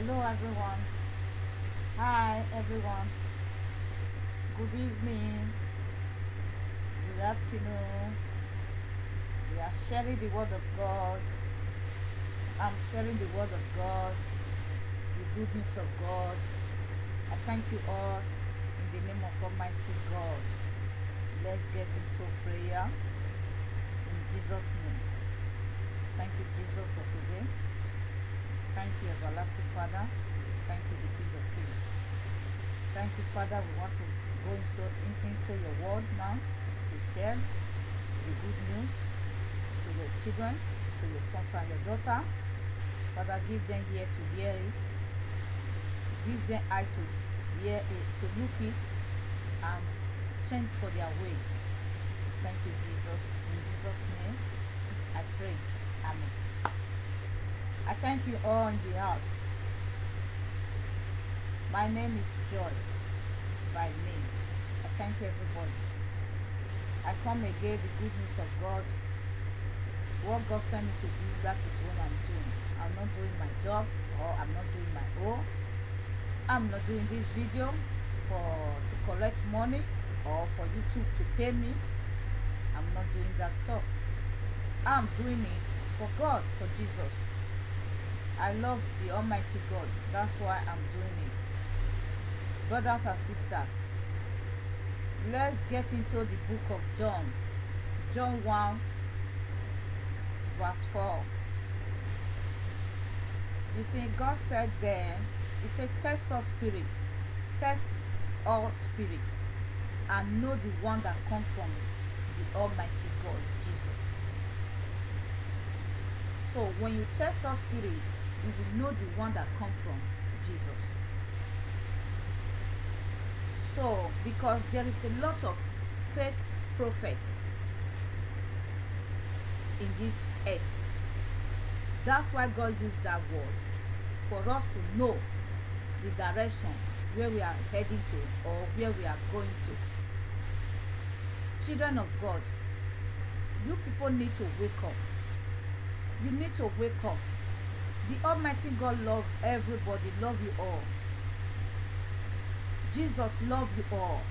Hello everyone. Hi everyone. Good evening. Good afternoon. We are sharing the word of God. I'm sharing the word of God, the goodness of God. I thank you all in the name of Almighty God. Let's get into prayer in Jesus' name. Thank you, Jesus, for today. Thank you, everlasting Father. Thank you, the King of Kings. Thank you, Father. We want to go into your word now to share the good news to your children, to your sons and your daughter. Father, give them ear to hear it. Give them eye to hear it, to look it, and change for their way. Thank you, Jesus. In Jesus' name, I pray. Amen. I thank you all in the house. My name is Joy by name. I thank everybody. I come again, the good news of God. What God sent me to do, that is what I'm doing. I'm not doing my job, or I'm not doing my own. I'm not doing this video to collect money or for YouTube to pay me. I'm not doing that stuff. I'm doing it for God, for Jesus. I love the Almighty God. That's why I'm doing it. Brothers and sisters, let's get into the book of John. John 1 verse 4. You see, God said there, he said, test all spirit, test all spirit, and know the one that comes from the Almighty God, Jesus. So when you test all spirit, you will know the one that comes from Jesus. So, because there is a lot of fake prophets in this earth, that's why God used that word, for us to know the direction where we are heading to or where we are going to. Children of God, you people need to wake up. You need to wake up. The Almighty God loves everybody, love you all. Jesus loves you all.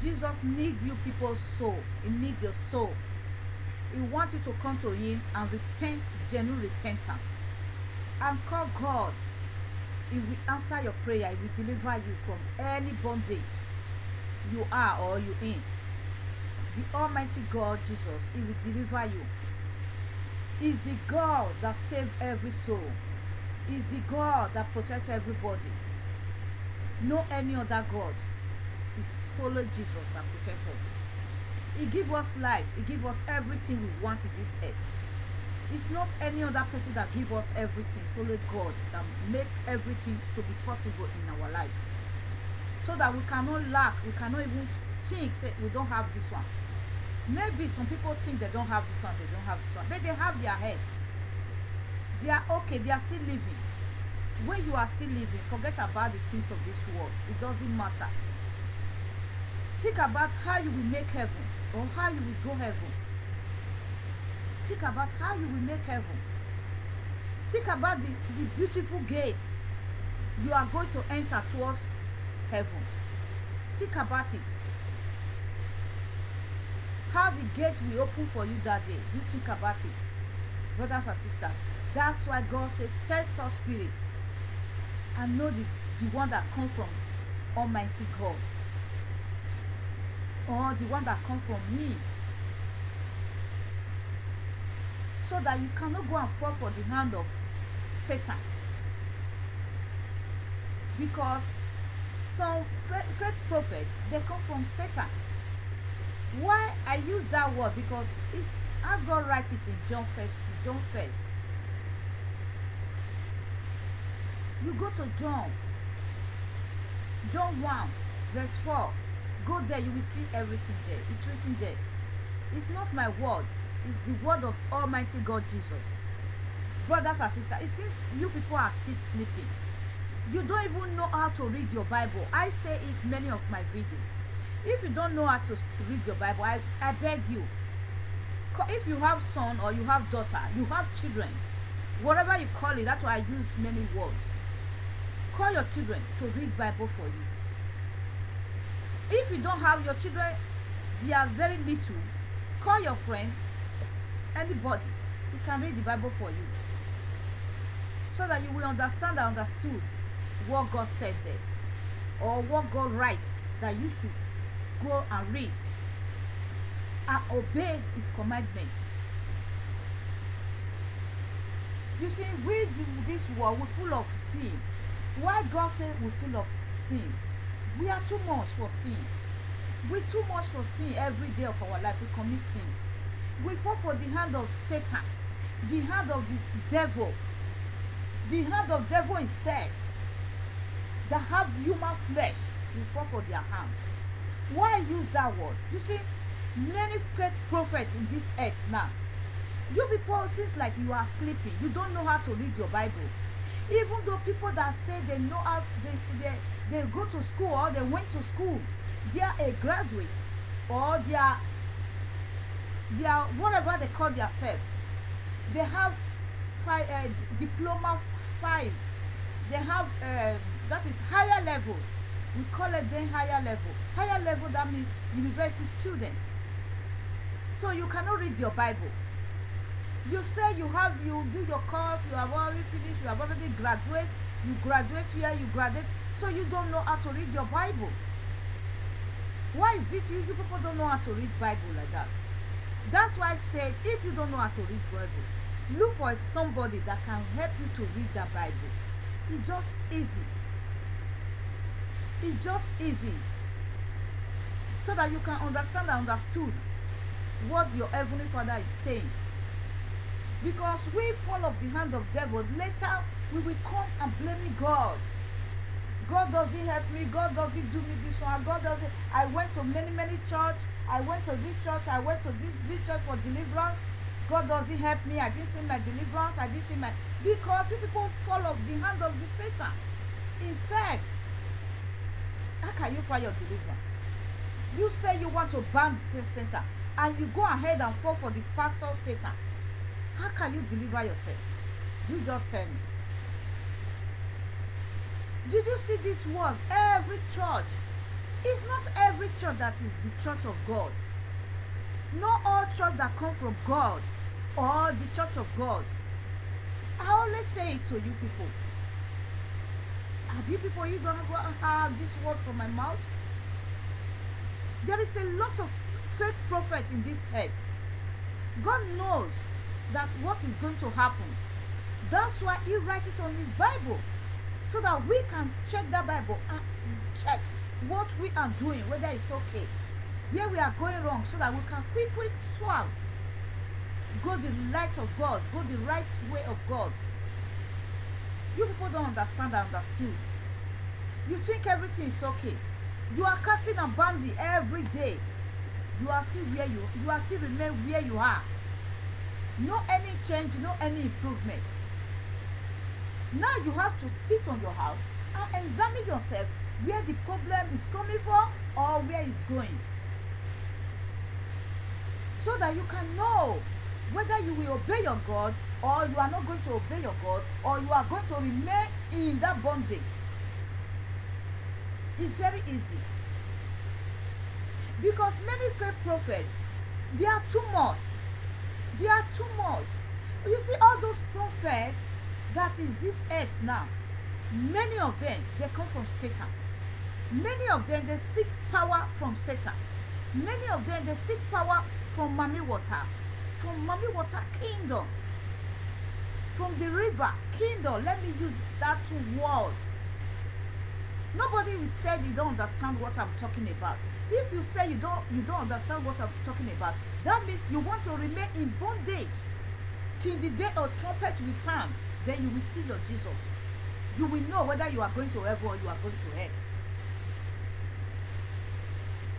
Jesus needs you people's soul. He needs your soul. He wants you to come to him and repent, genuine repentance, and call God. He will answer your prayer. He will deliver you from any bondage you are or you in. The Almighty God, Jesus, he will deliver you. He's the God that saves every soul. He's the God that protects everybody. No any other God. It's solely Jesus that protects us. He gives us life. He gives us everything we want in this earth. It's not any other person that gives us everything. Solely God that make everything to be possible in our life. So that we cannot lack. We cannot even think, say, we don't have this one. Maybe some people think they don't have this one, they don't have this one. But they have their heads. They are okay, they are still living. When you are still living, forget about the things of this world. It doesn't matter. Think about how you will make heaven or how you will go heaven. Think about how you will make heaven. Think about the beautiful gate you are going to enter towards heaven. Think about it. How the gate will open for you that day. You think about it. Brothers and sisters, that's why God said, test our spirit and know the one that comes from Almighty God, or the one that comes from me, so that you cannot go and fall for the hand of Satan. Because some fake prophets, they come from Satan. Why I use that word? Because it's how God writes it in John 1. You go to John 1 verse 4. Go there, you will see everything there. It's written there. It's not my word. It's the word of Almighty God Jesus. Brothers and sisters, it seems you people are still sleeping. You don't even know how to read your Bible. I say it many of my videos. If you don't know how to read your Bible, I beg you. If you have son or you have daughter, you have children, whatever you call it. That's why I use many words. Call your children to read Bible for you. If you don't have your children, they are very little, call your friend, anybody, who can read the Bible for you, so that you will understand and understood what God said there, or what God writes that you should go and read and obey his commandment. You see, we do this world, we're full of sin. Why God said we're full of sin? We are too much for sin. We're too much for sin every day of our life. We commit sin. We fall for the hand of Satan, the hand of the devil, the hand of devil himself, that have human flesh. We fall for their hands. Why use that word? You see, many fake prophets in this earth now. You people, seems like you are sleeping. You don't know how to read your Bible. Even though people that say they know how, they go to school, or they went to school, they are a graduate, or they are whatever they call themselves. They have diploma 5. They have that is higher level. We call it then higher level. Higher level, that means university student. So you cannot read your Bible. You say you do your course, you have already finished, you have already graduate, you graduate here, you graduate, so you don't know how to read your Bible. Why is it you people don't know how to read Bible like that? That's why I said, if you don't know how to read Bible, look for somebody that can help you to read that Bible. It's just easy. It's just easy. So that you can understand and understood what your Heavenly Father is saying. Because we fall off the hand of devil, later we will come and blame God. God doesn't help me, God doesn't do me this one, God doesn't. I went to many church, I went to this church, I went to this church for deliverance. God doesn't help me, I didn't see my deliverance, I didn't see my. Because you people fall off the hand of the Satan himself. How can you find your deliverance? You say you want to ban the Satan, and you go ahead and fall for the pastor Satan. How can you deliver yourself? You just tell me. Did you see this word? Every church. It's not every church that is the church of God. Not all church that come from God or the church of God. I always say it to you people. Have you people, you don't have this word from my mouth? There is a lot of fake prophets in this earth. God knows that what is going to happen. That's why he writes it on his Bible, so that we can check that Bible and check what we are doing, whether it's okay, where we are going wrong, so that we can quickly swap, go the light of God, go the right way of God. You people don't understand and understood. You think everything is okay. You are casting a boundary every day. You are still where you are still remain where you are. No any change, no any improvement. Now you have to sit on your house and examine yourself where the problem is coming from or where it's going. So that you can know whether you will obey your God or you are not going to obey your God, or you are going to remain in that bondage. It's very easy. Because many fake prophets, they are too much. They are too much. You see all those prophets that is this earth now, many of them, they come from Satan. Many of them, they seek power from Satan. Many of them, they seek power from Mami Water. From Mami Water kingdom. From the river kingdom. Let me use that word. Nobody will say you don't understand what I'm talking about. If you say you don't understand what I'm talking about, that means you want to remain in bondage till the day of trumpet will sound. Then you will see your Jesus. You will know whether you are going to heaven or you are going to hell.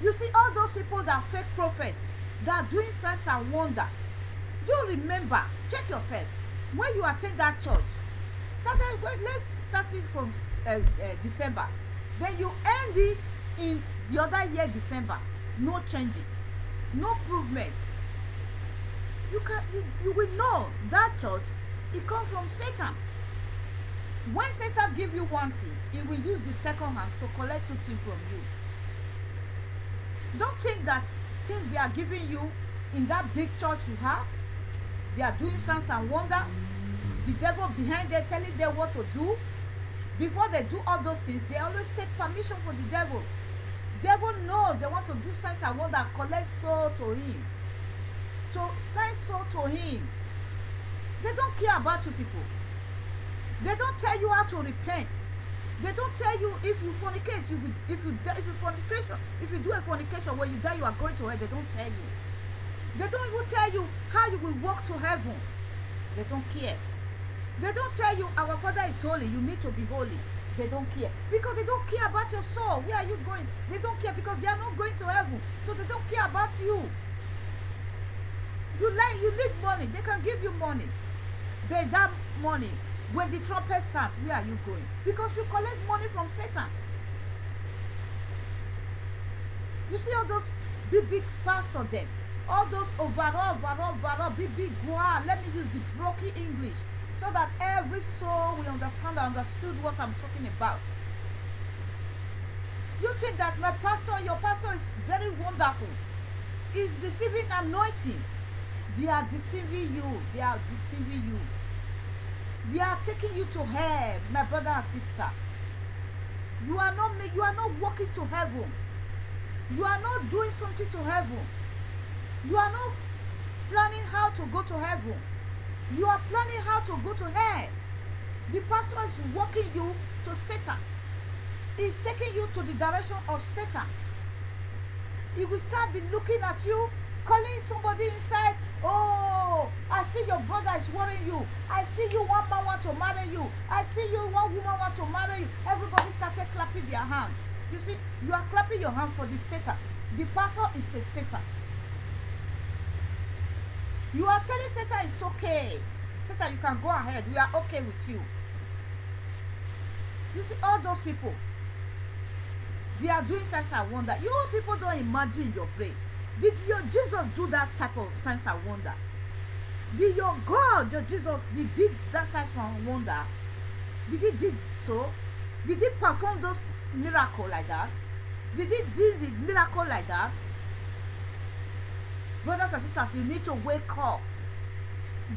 You see all those people that are fake prophets, that are doing signs and wonder. You remember, check yourself. When you attend that church, starting from December, then you end it in the other year December. No changing, no improvement. You will know that church It comes from Satan. When Satan give you one thing, he will use the second hand to collect two things from you. Don't think that things they are giving you in that big church you have, they are doing signs and wonder. The devil behind there telling them what to do. Before they do all those things, they always take permission from the devil. Devil knows they want to do signs and wonder and collect soul to him. To send soul to him. They don't care about you people. They don't tell you how to repent. They don't tell you if you fornicate, if you do a fornication when you die, you are going to hell. They don't tell you. They don't even tell you how you will walk to heaven. They don't care. They don't tell you our Father is holy, you need to be holy. They don't care. Because they don't care about your soul. Where are you going? They don't care because they are not going to heaven. So they don't care about you. You need money. They can give you money. But that money, when the trumpet sounds, where are you going? Because you collect money from Satan. You see all those big pastors there. All those overall, big wow. Let me use the broken English so that every soul will understand and understood what I'm talking about. You think that my pastor, your pastor is very wonderful. He's deceiving anointing. They are deceiving you. They are deceiving you. They are taking you to hell, my brother and sister. You are not walking to heaven. You are not doing something to heaven. You are not planning how to go to heaven. You are planning how to go to hell. The pastor is walking you to Satan. He's taking you to the direction of Satan. He will start be looking at you, calling somebody inside. Oh, I see your brother is worrying you. I see you, one man want to marry you. I see you, one woman want to marry you. Everybody started clapping their hand. You see, you are clapping your hand for the Satan. The pastor is the Satan. You are telling Satan it's okay. Satan, you can go ahead. We are okay with you. You see, all those people, they are doing signs and wonder. You people don't imagine your brain. Did your Jesus do that type of signs and wonder? Did your God, your Jesus, did that signs and wonder? Did he did so? Did he perform those miracles like that? Did he do the miracle like that? Brothers and sisters, you need to wake up.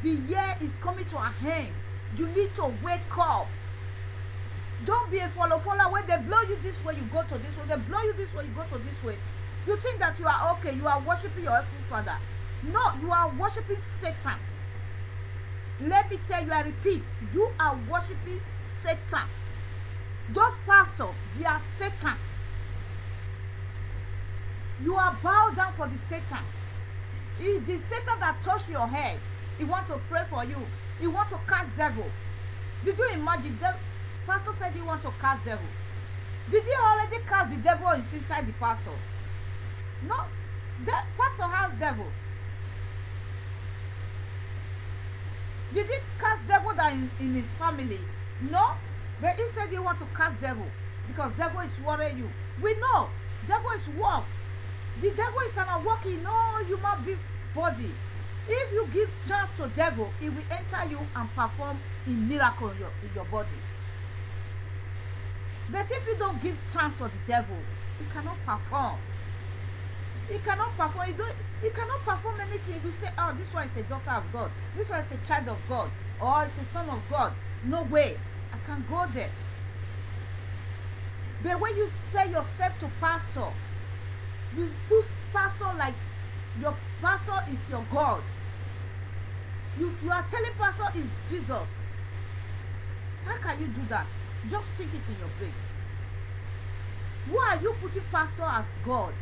The year is coming to an end. You need to wake up. Don't be a follower. When they blow you this way, you go to this way. They blow you this way, you go to this way. You think that you are okay. You are worshiping your earthly father. No, you are worshiping Satan. Let me tell you, I repeat, you are worshiping Satan. Those pastors, they are Satan. You are bowed down for the Satan. It's the Satan that touched your head. He wants to pray for you. He wants to cast devil. Did you imagine? The pastor said he wants to cast devil. Did he already cast the devil inside the pastor? No. The pastor has devil. Did he cast devil that in his family? No. But he said he wants to cast devil because devil is worrying you. We know devil is work. The devil is an work in all human body. If you give chance to devil, he will enter you and perform a miracle in your body. But if you don't give chance for the devil, he cannot perform. He cannot perform. He cannot perform anything. If you say, oh, this one is a daughter of God, this one is a child of God, or it's a son of God. No way. I can't go there. But when you say yourself to pastor, you push pastor like your pastor is your God. You are telling pastor is Jesus. How can you do that? Just think it in your brain. Why are you putting pastor as God?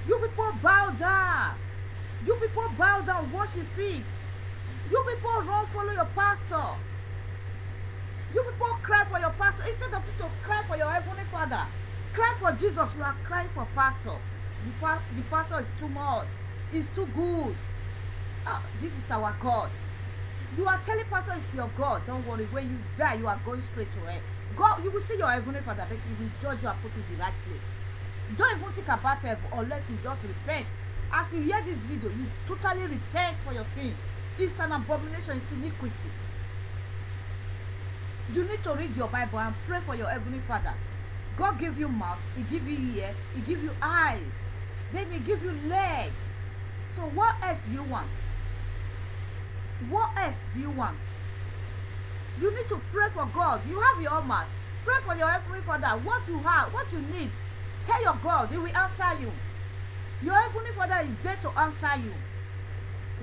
You people bow down. You people bow down, wash your feet. You people run, follow your pastor. You people cry for your pastor. Instead of you to cry for your heavenly father, cry for Jesus. You are crying for pastor. The pastor is too much. It's too good. Oh, this is our God. You are telling pastor is your God. Don't worry. When you die, you are going straight to hell. God, you will see your heavenly father, but he will judge you and put you in the right place. Don't even think about heaven unless you just repent. As you hear this video, you totally repent for your sin. It's an abomination. It's iniquity. You need to read your Bible and pray for your Heavenly Father. God give you mouth, He give you ear, He give you eyes, then He give you leg. So what else do you want? What else do you want? You need to pray for God. You have your own mouth. Pray for your Heavenly Father. What you have, what you need, tell your God. He will answer you. Your Heavenly Father is there to answer you.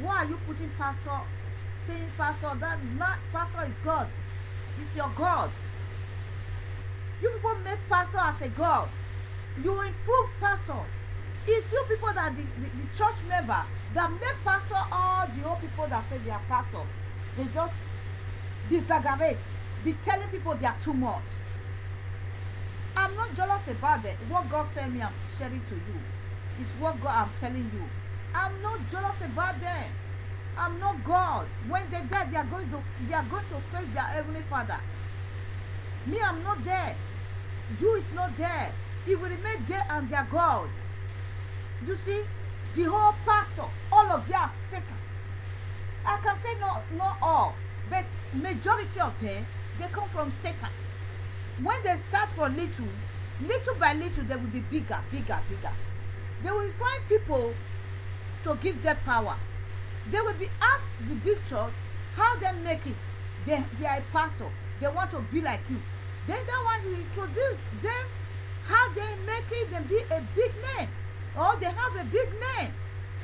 Why are you putting pastor, saying pastor, that not pastor is God? It's your God. You people make pastor as a God. You improve pastor. It's you people that the church member that make pastor all the old people that say they are pastor. They just disaggravate, be telling people they are too much. I'm not jealous about it. What God sent me, I'm sharing to you. It's what God I'm telling you. I'm not jealous about them. I'm not God. When they die, they are going to face their Heavenly Father. Me, I'm not there. You is not there. He will remain there and their God. You see, the whole pastor, all of them are Satan. I can say not all, but majority of them, they come from Satan. When they start from little by little, they will be bigger. They will find people to give them power. They will be asked the big church how they make it. They are a pastor. They want to be like you. Then that one will introduce them how they make it and be a big name. Or they have a big name.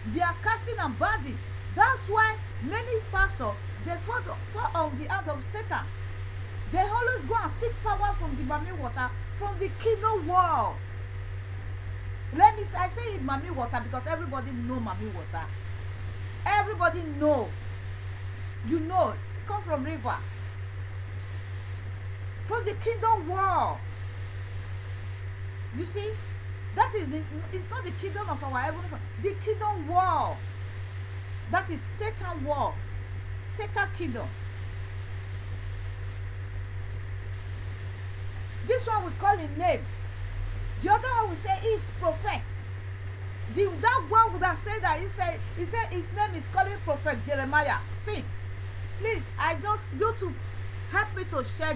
They are casting and bonding. That's why many pastors, they fall on the hand of Satan. They always go and seek power from the Mami water, from the kingdom world. I say Mami water because everybody know Mami water. Everybody know. You know, it come from river. From the kingdom world. You see, that is it's not the kingdom of our heavenly Father. The kingdom world. That is Satan world. Satan kingdom. This one we call him name. The other one we say is prophet. That one would have said that he said his name is calling Prophet Jeremiah. See, please, I just you to help me to share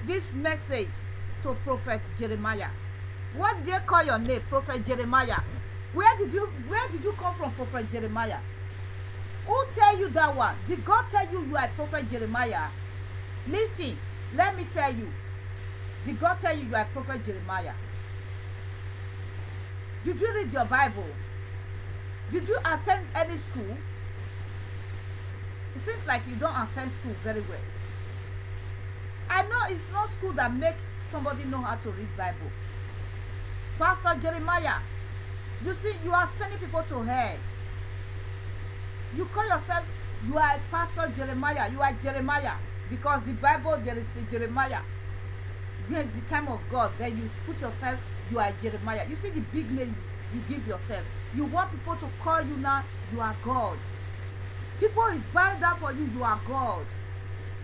this message to Prophet Jeremiah. What did they call your name, Prophet Jeremiah? Where did you come from, Prophet Jeremiah? Who tell you that one? Did God tell you you are Prophet Jeremiah? Listen, let me tell you. Did God tell you you are Prophet Jeremiah? Did you read your Bible? Did you attend any school? It seems like you don't attend school very well. I know it's not school that make somebody know how to read Bible. Pastor Jeremiah, you see, you are sending people to hell. You call yourself, you are Pastor Jeremiah. You are Jeremiah. Because the Bible, there is a Jeremiah. When the time of God, then you put yourself, you are Jeremiah. You see the big name you give yourself. You want people to call you now, you are God. People is bowing down for you, you are God.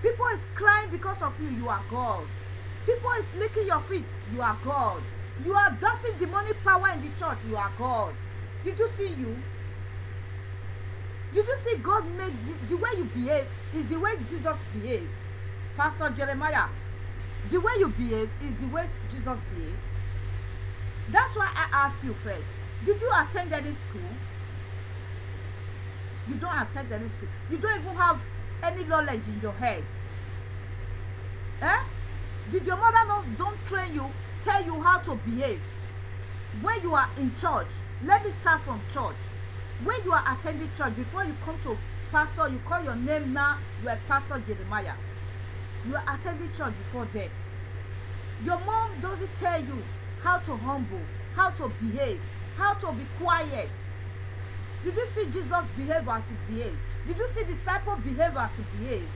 People is crying because of you, you are God. People is licking your feet, you are God. You are dancing demonic power in the church, you are God. Did you see you? Did you see God make the way you behave is the way Jesus behaved? Pastor Jeremiah, the way you behave is the way Jesus behaved. That's why I asked you first. Did you attend any school? You don't attend any school. You don't even have any knowledge in your head. Eh? Did your mother don't train you, tell you how to behave? When you are in church, let me start from church. When you are attending church, before you come to pastor, you call your name now, you are Pastor Jeremiah. You are attending church before that. Your mom doesn't tell you how to humble, how to behave, how to be quiet. Did you see Jesus behave as he behaved? Did you see disciples behave as he behaved?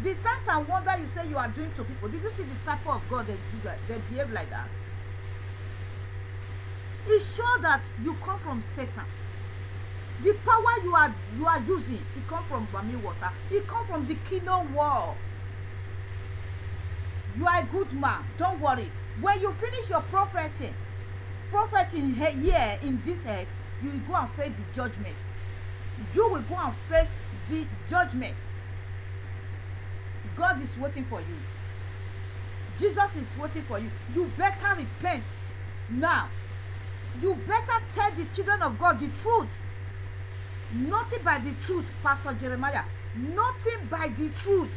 The signs and wonder you say you are doing to people, did you see disciples of God that do that? They behave like that. It's sure that you come from Satan. The power you are using, it comes from Mami water. It comes from the kingdom world. You are a good man. Don't worry. When you finish your propheting here in this earth, you will go and face the judgment. You will go and face the judgment. God is waiting for you. Jesus is waiting for you. You better repent now. You better tell the children of God the truth. Nothing by the truth, Pastor Jeremiah. Nothing by the truth.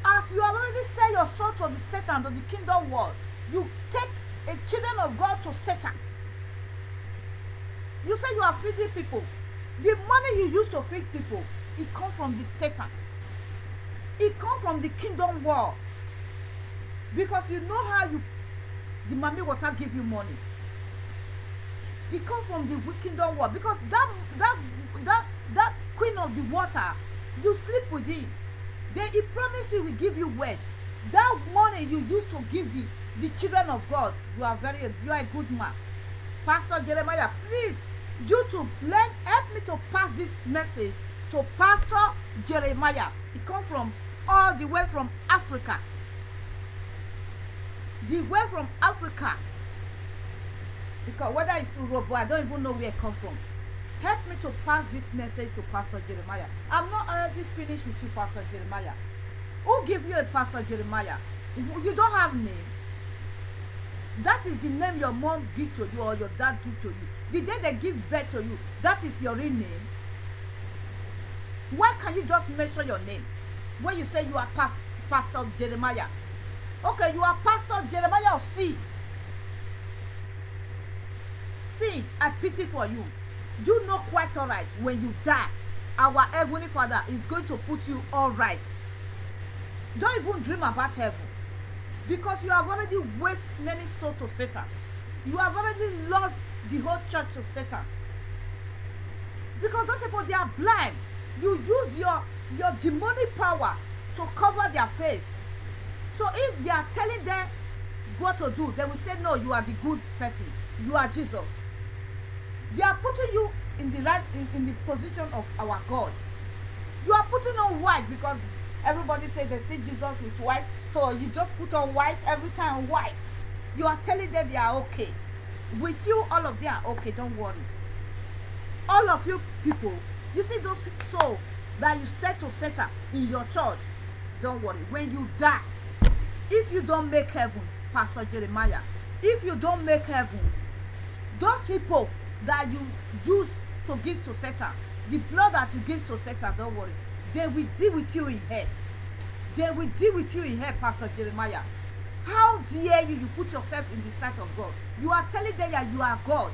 As you have already sell your soul to the Satan, to the kingdom world, you take a children of God to Satan. You say you are feeding people. The money you use to feed people, it comes from the Satan. It comes from the kingdom world. Because you know how the mommy water give you money. It comes from the kingdom world. Because that queen of the water, you sleep with it. Then he promised you will give you wealth. That money you use to give the children of God, you are a good man. Pastor Jeremiah, please, YouTube, help me to pass this message to Pastor Jeremiah. It comes from all the way from Africa. The way from Africa. Because whether it's Europe, I don't even know where it comes from. Help me to pass this message to Pastor Jeremiah. I'm not already finished with you, Pastor Jeremiah. Who gave you a Pastor Jeremiah? You don't have name. That is the name your mom give to you or your dad give to you. The day they give birth to you, that is your real name. Why can't you just mention your name when you say you are Pastor Jeremiah? Okay, you are Pastor Jeremiah of C. See, I pity for you. You know quite all right when you die, our Heavenly Father is going to put you all right. Don't even dream about heaven. Because you have already wasted many souls to Satan. You have already lost the whole church to Satan. Because those people, they are blind. You use your demonic power to cover their face. So if they are telling them what to do, they will say, no, you are the good person. You are Jesus. They are putting you in the position of our God. You are putting on white because everybody say they see Jesus with white. So you just put on white every time, white. You are telling them they are okay. With you, all of them are okay. Don't worry. All of you people, you see those souls that you set to Satan in your church. Don't worry. When you die, if you don't make heaven, Pastor Jeremiah, if you don't make heaven, those people that you use to give to Satan, the blood that you give to Satan, don't worry, they will deal with you in hell. They will deal with you in hell, Pastor Jeremiah. How dare you put yourself in the sight of God? You are telling them that you are God.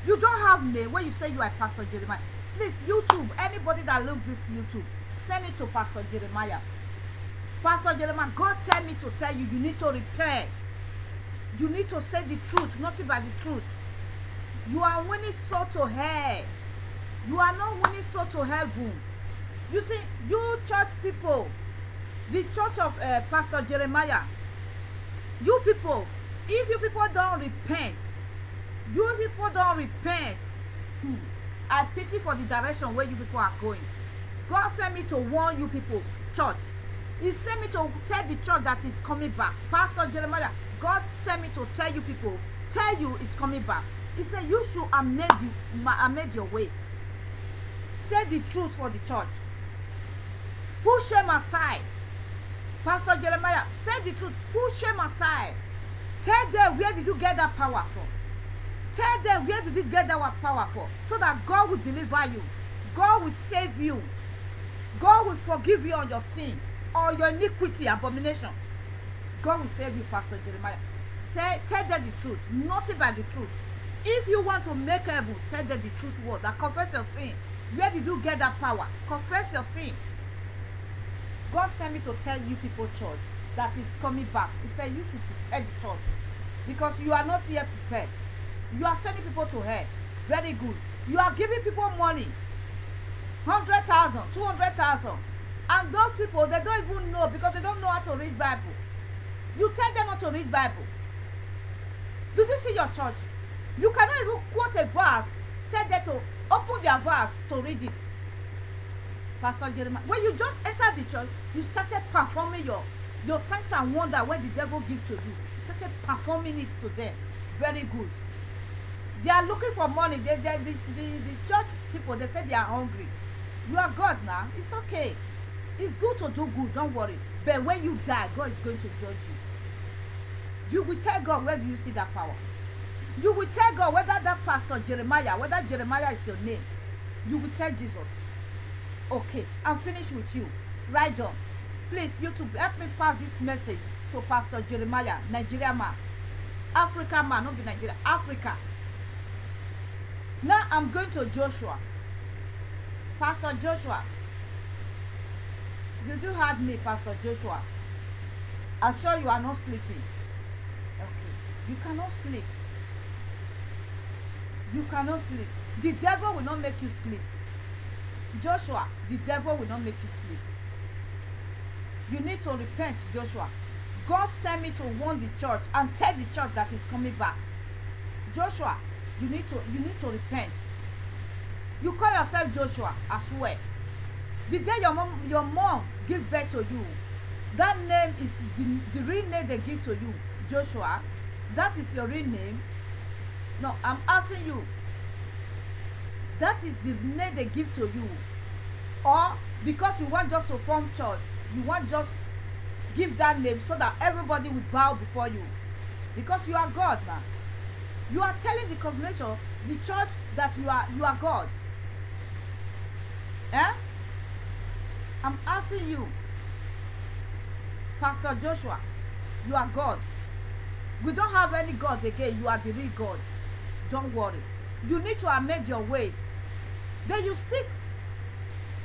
You don't have name when you say you are Pastor Jeremiah. Please, YouTube, anybody that look this YouTube, send it to Pastor Jeremiah. Pastor Jeremiah, God tell me to tell you, you need to repent. You need to say the truth, nothing but the truth. You are winning soul to hell. You are not winning soul to heaven. You see, you church people, the church of Pastor Jeremiah, you people, if you people don't repent, I pity for the direction where you people are going. God sent me to warn you people, church. He sent me to tell the church that is coming back. Pastor Jeremiah, God sent me to tell you people, tell you it's coming back. He said you should amend your way. Say the truth for the church. Push them aside. Pastor Jeremiah, say the truth. Push them aside. Tell them where did you get that power from. Tell them where did you get that power from. So that God will deliver you. God will save you. God will forgive you on your sin or your iniquity, abomination. God will save you, Pastor Jeremiah. Tell them the truth. Nothing but the truth. If you want to make heaven, tell them the truth word. That confess your sin. Where did you get that power? Confess your sin. God sent me to tell you people, church, that is coming back. He said you should prepare the church. Because you are not yet prepared. You are sending people to hell. Very good. You are giving people money. 100,000, 200,000. And those people, they don't even know because they don't know how to read Bible. You tell them not to read Bible. Did you see your church? You cannot even quote a verse. Tell them to open their verse to read it. Pastor Jeremiah, when you just entered the church, you started performing your signs and wonder when the devil gives to you. You started performing it to them. Very good. They are looking for money. The church people, they say they are hungry. You are God now. It's okay. It's good to do good. Don't worry. But when you die, God is going to judge you. You will tell God, where do you see that power? You will tell God whether that Pastor Jeremiah, whether Jeremiah is your name. You will tell Jesus. Okay, I'm finished with you. Right on. Please, YouTube, help me pass this message to Pastor Jeremiah, Nigeria man. Africa man, not be Nigeria, Africa. Now I'm going to Joshua. Pastor Joshua. You do have me, Pastor Joshua. I'm sure you are not sleeping. Okay. You cannot sleep. You cannot sleep. The devil will not make you sleep. Joshua, the devil will not make you sleep. You need to repent, Joshua. God sent me to warn the church and tell the church that is coming back. Joshua, you need to repent. You call yourself Joshua as well. The day your mom give birth to you, that name is the real name they give to you, Joshua. That is your real name. No, I'm asking you. That is the name they give to you. Or because you want just to form church, you want just give that name so that everybody will bow before you. Because you are God now. You are telling the congregation, the church, that you are God. Eh? I'm asking you, Pastor Joshua, you are God. We don't have any God again. You are the real God. Don't worry. You need to amend your way. Then you seek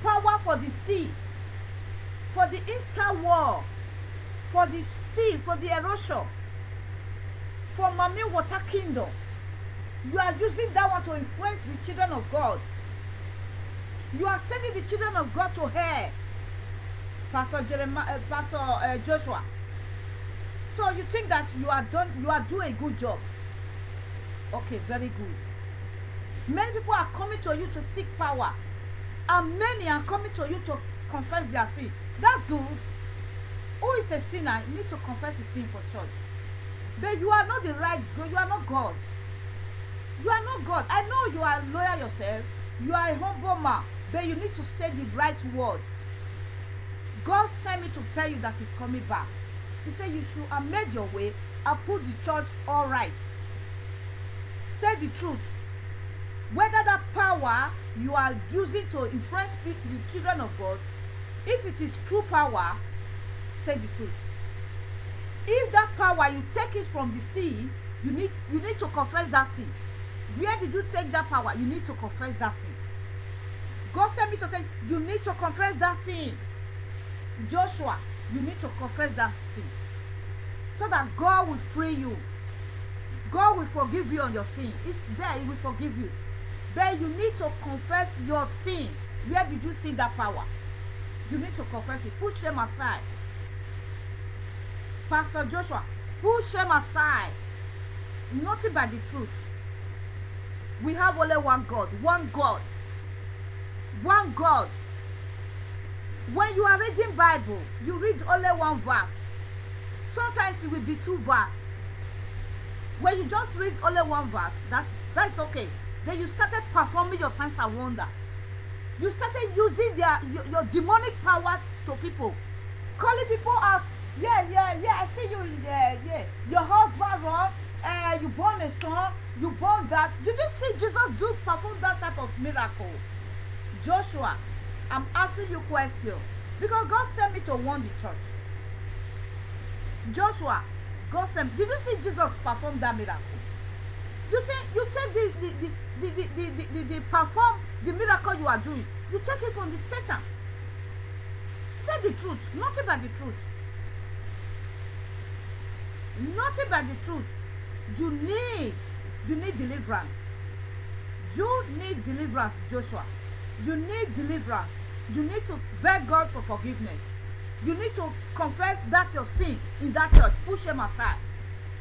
power for the sea, for the eastern wall, for the sea, for the erosion, for Mami Water Kingdom. You are using that one to influence the children of God. You are sending the children of God to hell, Pastor Joshua. So you think that you are doing a good job. Okay, very good. Many people are coming to you to seek power, and many are coming to you to confess their sin. That's good. Who is a sinner? You need to confess his sin for church. But you are not the right God. You are not God. You are not God. I know you are loyal yourself. You are a humble man. But you need to say the right word. God sent me to tell you that he's coming back. He said you should amend your way and put the church all right. Say the truth. Whether that power you are using to influence the children of God, if it is true power, say the truth. If that power you take it from the sea, you need to confess that sin. Where did you take that power? You need to confess that sin. God sent me to tell you need to confess that sin. Joshua, you need to confess that sin, so that God will free you. God will forgive you on your sin. It's there, he will forgive you. But you need to confess your sin. Where did you see that power? You need to confess it. Put shame aside. Pastor Joshua, put shame aside. Nothing but the truth. We have only one God. One God. One God. When you are reading Bible, you read only one verse. Sometimes it will be two verses. When you just read only one verse, that's okay. Then you started performing your signs and wonder. You started using your demonic power to people, calling people out. Yeah, I see you. Yeah. Your husband wrong. You born a son. You born that. Did you see Jesus perform that type of miracle? Joshua, I'm asking you a question because God sent me to warn the church. Joshua, God sent. Did you see Jesus perform that miracle? You see, you take the perform the miracle you are doing. You take it from the Satan. Say the truth, nothing but the truth. Nothing but the truth. You need deliverance. You need deliverance, Joshua. You need deliverance. You need to beg God for forgiveness. You need to confess that your sin in that church. Push them aside.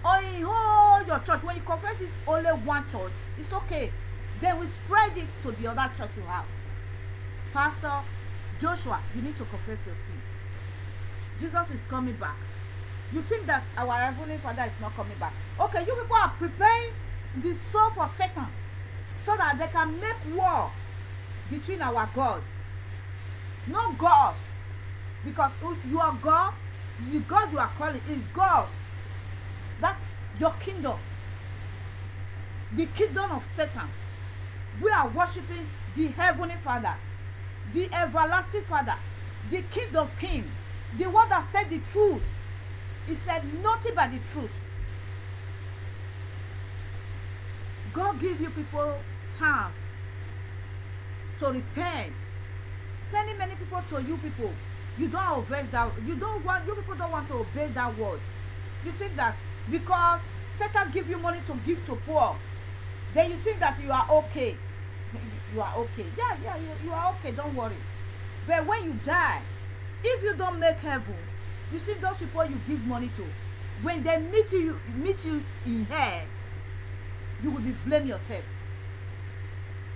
Or in all your church, when you confess it's only one church, it's okay. Then we spread it to the other church you have. Pastor Joshua, you need to confess your sin. Jesus is coming back. You think that our Heavenly Father is not coming back. Okay, you people are preparing the soul for Satan, so that they can make war between our God. Not gods, because you are God. The God you are calling is gods. That's your kingdom. The kingdom of Satan. We are worshiping the heavenly Father, the everlasting Father, the King of Kings, the one that said the truth. He said nothing but the truth. God give you people chance to repent. Sending many people to you people. You don't obey that. You people don't want to obey that word. You think that because Satan give you money to give to poor, then you think that you are okay. You are okay. Yeah, you are okay. Don't worry. But when you die, if you don't make heaven, you see those people you give money to, when they meet you in hell, you will be blame yourself,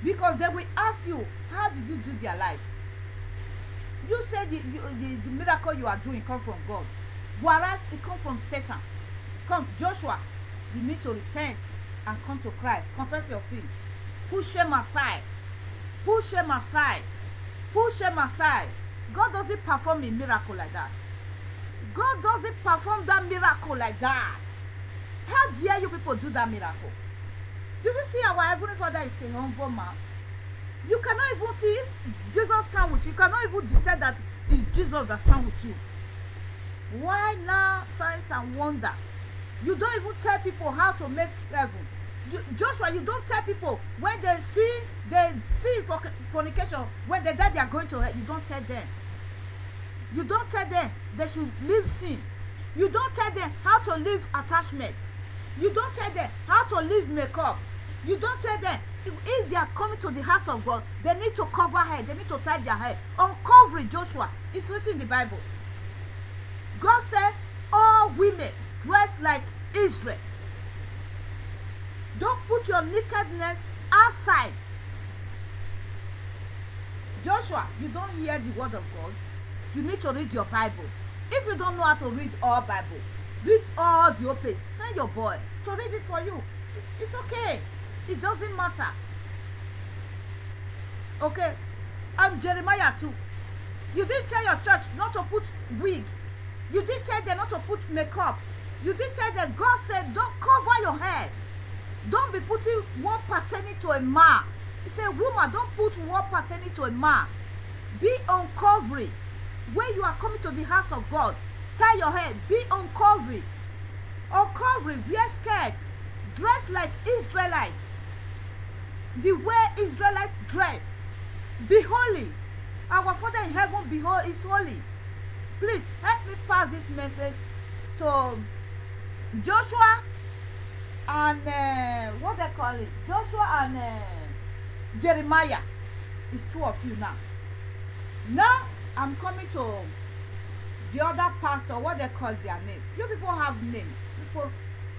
because they will ask you, how did you do their life? You said the miracle you are doing come from God, whereas it come from Satan. Come, Joshua, you need to repent and come to Christ. Confess your sin. Push him aside. Push him aside. Push him aside. God doesn't perform a miracle like that. God doesn't perform that miracle like that. How dare you people do that miracle? Do you see our Heavenly Father is a humble man? You cannot even see if Jesus stand with you. You cannot even detect that it's Jesus that stand with you. Why now signs and wonder? You don't even tell people how to make heaven. Joshua, you don't tell people when they see fornication, when they die they are going to hell. You don't tell them. You don't tell them they should leave sin. You don't tell them how to leave attachment. You don't tell them how to leave makeup. You don't tell them if they are coming to the house of God, they need to cover head. They need to tie their head. Uncovering, Joshua, it's written in the Bible. God said, all women dress like Israel. Don't put your nakedness outside. Joshua, you don't hear the word of God. You need to read your Bible. If you don't know how to read all Bible, read all the old page. Send your boy to read it for you. It's okay. It doesn't matter. Okay? And Jeremiah too. You didn't tell your church not to put wig. You didn't tell them not to put makeup. You didn't tell them. God said, don't cover your head. Don't be putting one pertaining to a man. He said, woman, don't put one pertaining to a man. Be uncovering. When you are coming to the house of God, tie your head. Be uncovering. Uncovering. Wear skirt. Dress like Israelites. The way Israelites dress. Be holy. Our Father in heaven is holy. Please help me pass this message to Joshua and what they call it? Joshua and Jeremiah. It's two of you now. Now I'm coming to the other pastor, what they call their name. You people have names.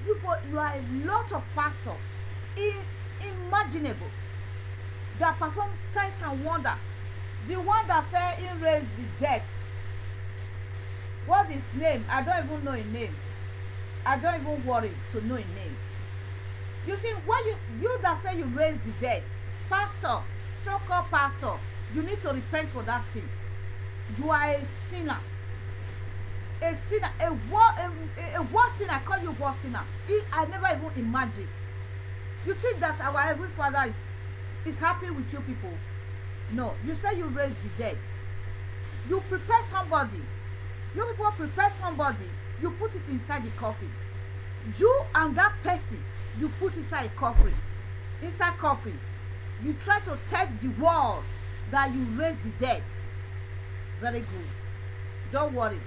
You are a lot of pastors, unimaginable, that perform signs and wonder. The one that said he raised the dead. What is his name? I don't even know his name. I don't even worry to know his name. You see, when you that say you raised the dead, pastor, so-called pastor, you need to repent for that sin. You are a sinner. A sinner, a worse sinner. I call you worse sinner. I never even imagined. You think that our Heavenly Father is happy with you people? No. You say you raised the dead. You prepare somebody. You people prepare somebody. You put it inside the coffin. You and that person, you put inside a coffin. Inside coffin. You try to tell the world that you raised the dead. Very good. Don't worry.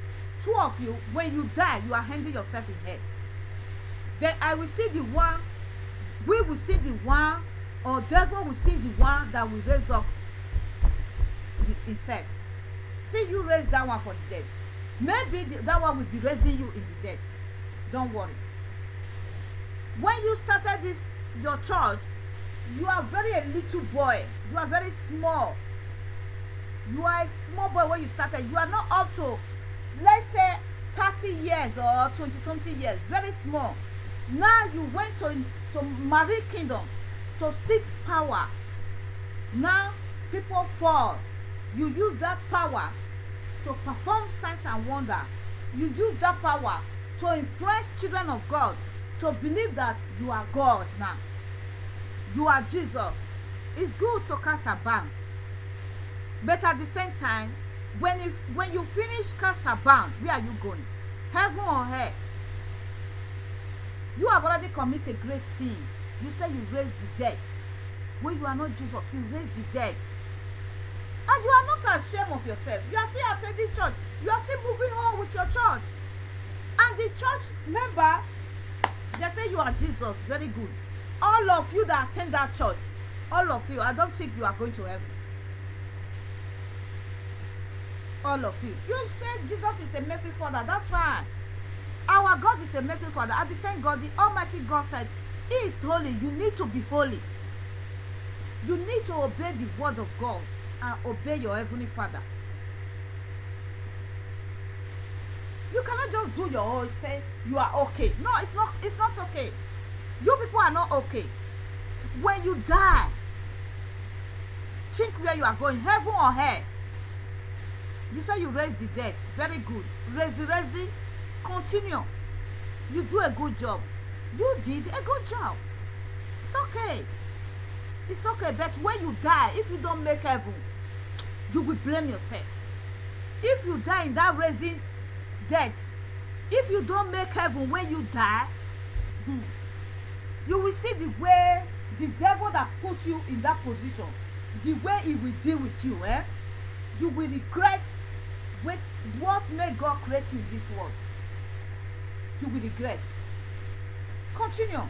Two of you, when you die, you are handing yourself in hell. Then I will see the one, we will see the one, or devil will see the one that will raise up himself. See, you raise that one for the dead. Maybe that one will be raising you in the dead. Don't worry. When you started your church, you are a little boy. You are very small. You are a small boy when you started. You are not up to, let's say, 30 years or 20-something years. Very small. Now you went to Marie Kingdom to seek power. Now people fall. You use that power to perform signs and wonder. You use that power to influence children of God to believe that you are God now. You are Jesus. It's good to cast a band. But at the same time, when you finish cast a band, where are you going? Heaven or hell? You have already committed great sin. You say you raised the dead. When you are not Jesus, you raised the dead. And you are not ashamed of yourself. You are still attending church. You are still moving on with your church. And the church member, they say you are Jesus. Very good. All of you that attend that church, all of you, I don't think you are going to heaven. All of you. You say Jesus is a merciful Father. That's fine. Our God is a merciful Father. At the same God, the Almighty God said, He is holy. You need to be holy. You need to obey the word of God and obey your Heavenly Father. You cannot just do your own, say you are okay. No, it's not okay. You people are not okay. When you die, think where you are going, heaven or hell. You say you raise the dead. Very good. Raise, continue. You do a good job. You did a good job. It's okay. It's okay. But when you die, if you don't make heaven, you will blame yourself. If you die in that raising death, if you don't make heaven when you die, you will see the way the devil that put you in that position, the way he will deal with you. You will regret with what made God create you in this world. You will regret. Continue.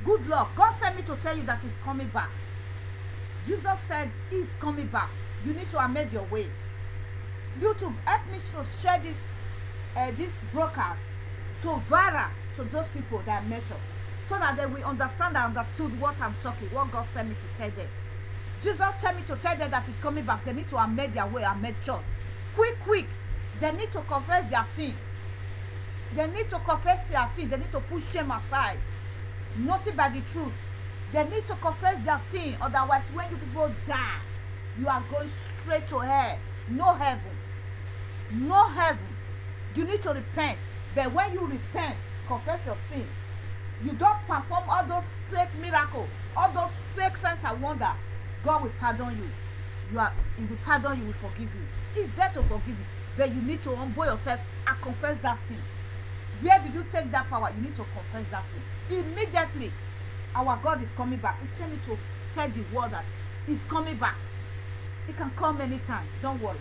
Good luck. God sent me to tell you that He's coming back. Jesus said He's coming back. You need to amend your way. YouTube, help me to share this broadcast to viral to those people that I mentioned, so that they will understand and understood what I'm talking, what God sent me to tell them. Jesus tell me to tell them that He's coming back. They need to amend their way, amend church. Quick. They need to confess their sin. They need to confess their sin. They need to put shame aside. Nothing by the truth. They need to confess their sin. Otherwise, when you people die, you are going straight to hell. No heaven. No heaven. You need to repent. But when you repent, confess your sin, you don't perform all those fake miracles, all those fake signs and wonder, God will pardon you. He will pardon you, will forgive you. He's there to forgive you. But you need to humble yourself and confess that sin. Where did you take that power? You need to confess that sin. Immediately, our God is coming back. He sent me to tell the world that He's coming back. He can come anytime. Don't worry.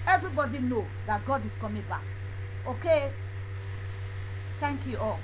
Everybody know that God is coming back. Okay? Thank you all.